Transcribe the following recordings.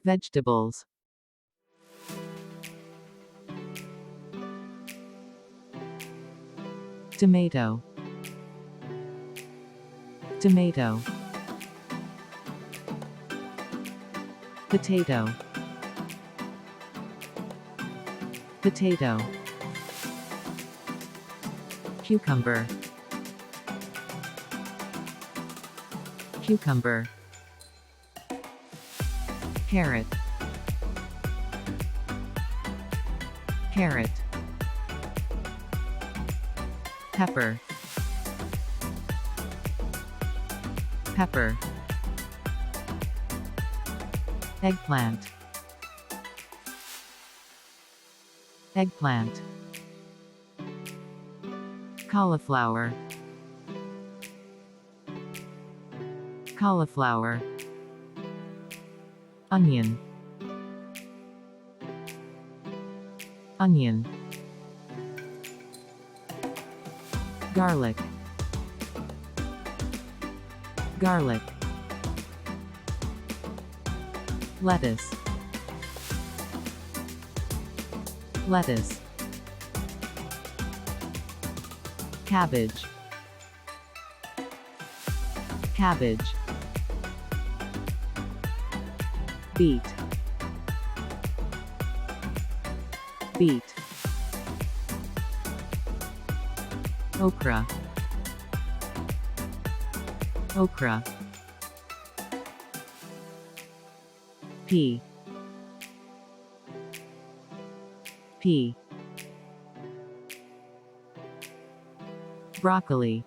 vegetables, tomato, tomato, potato, potato, cucumber, cucumber, carrot, carrot, pepper, pepper, eggplant, eggplant, cauliflower, cauliflower, onion, onion, garlic, garlic, lettuce, lettuce, cabbage, cabbage, beet, beet, okra, okra, pea, pea, broccoli,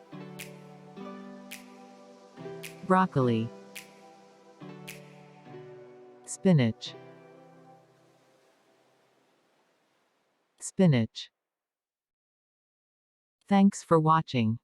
broccoli, spinach, spinach. Thanks for watching.